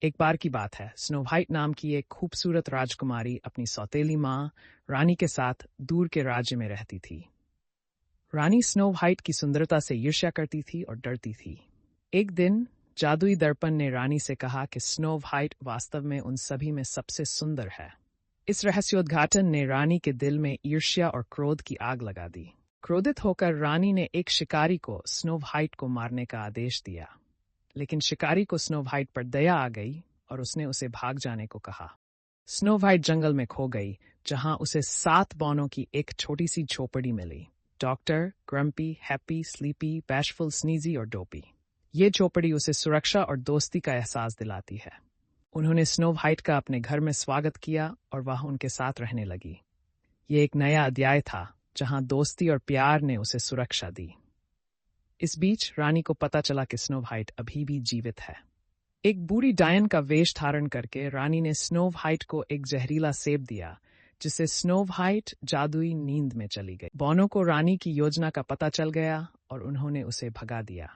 एक बार की बात है, स्नो वाइट नाम की एक खूबसूरत राजकुमारी अपनी सौतेली माँ रानी के साथ दूर के राज्य में रहती थी। रानी स्नो वाइट की सुंदरता से ईर्ष्या करती थी और डरती थी। एक दिन जादुई दर्पण ने रानी से कहा कि स्नो वाइट वास्तव में उन सभी में सबसे सुंदर है। इस रहस्योद्घाटन ने रानी के दिल में ईर्ष्या और क्रोध की आग लगा दी। क्रोधित होकर रानी ने एक शिकारी को स्नो वाइट को मारने का आदेश दिया, लेकिन शिकारी को स्नो वाइट पर दया आ गई और उसने उसे भाग जाने को कहा। स्नो वाइट जंगल में खो गई, जहां उसे 7 बौनों की एक छोटी सी झोपड़ी मिली। Doctor, grumpy, happy, sleepy, bashful, sneezy और डोपी। ये झोपड़ी उसे सुरक्षा और दोस्ती का एहसास दिलाती है। उन्होंने स्नो वाइट का अपने घर में स्वागत किया और वह उनके साथ रहने लगी। ये एक नया अध्याय था, जहां दोस्ती और प्यार ने उसे सुरक्षा दी। इस बीच रानी को पता चला कि स्नो वाइट अभी भी जीवित है। एक बूढ़ी डायन का वेश धारण करके रानी ने स्नो वाइट को एक जहरीला सेब दिया, जिससे स्नो वाइट जादुई नींद में चली गई। बौनों को रानी की योजना का पता चल गया और उन्होंने उसे भगा दिया।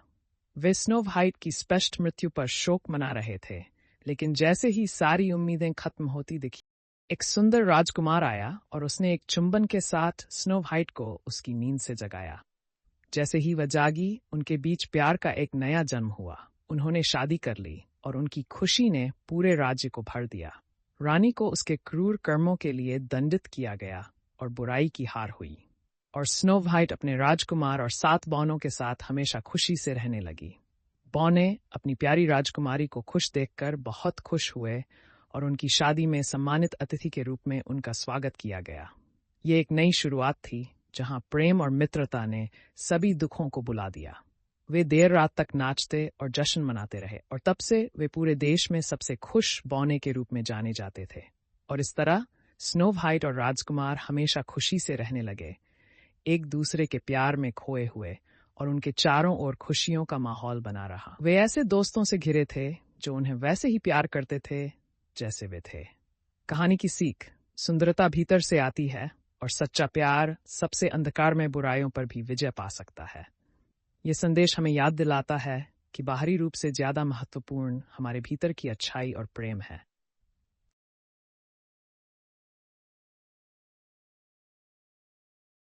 वे स्नो वाइट की स्पष्ट मृत्यु पर शोक मना रहे थे, लेकिन जैसे ही सारी उम्मीदें खत्म होती दिखी, एक सुंदर राजकुमार आया और उसने एक चुंबन के साथ स्नो वाइट को उसकी नींद से जगाया। जैसे ही वह जागी, उनके बीच प्यार का एक नया जन्म हुआ। उन्होंने शादी कर ली और उनकी खुशी ने पूरे राज्य को भर दिया। रानी को उसके क्रूर कर्मों के लिए दंडित किया गया और बुराई की हार हुई। और स्नो वाइट अपने राजकुमार और 7 बौनों के साथ हमेशा खुशी से रहने लगी। बौने अपनी प्यारी राजकुमारी को खुश देखकर बहुत खुश हुए और उनकी शादी में सम्मानित अतिथि के रूप में उनका स्वागत किया गया। ये एक नई शुरुआत थी, जहां प्रेम और मित्रता ने सभी दुखों को बुला दिया। वे देर रात तक नाचते और जश्न मनाते रहे और तब से वे पूरे देश में सबसे खुश बौने के रूप में जाने जाते थे। और इस तरह स्नो वाइट और राजकुमार हमेशा खुशी से रहने लगे, एक दूसरे के प्यार में खोए हुए, और उनके चारों ओर खुशियों का माहौल बना रहा। वे ऐसे दोस्तों से घिरे थे जो उन्हें वैसे ही प्यार करते थे जैसे वे थे। कहानी की सीख: सुंदरता भीतर से आती है और सच्चा प्यार सबसे अंधकार में बुराइयों पर भी विजय पा सकता है। ये संदेश हमें याद दिलाता है कि बाहरी रूप से ज्यादा महत्वपूर्ण हमारे भीतर की अच्छाई और प्रेम है।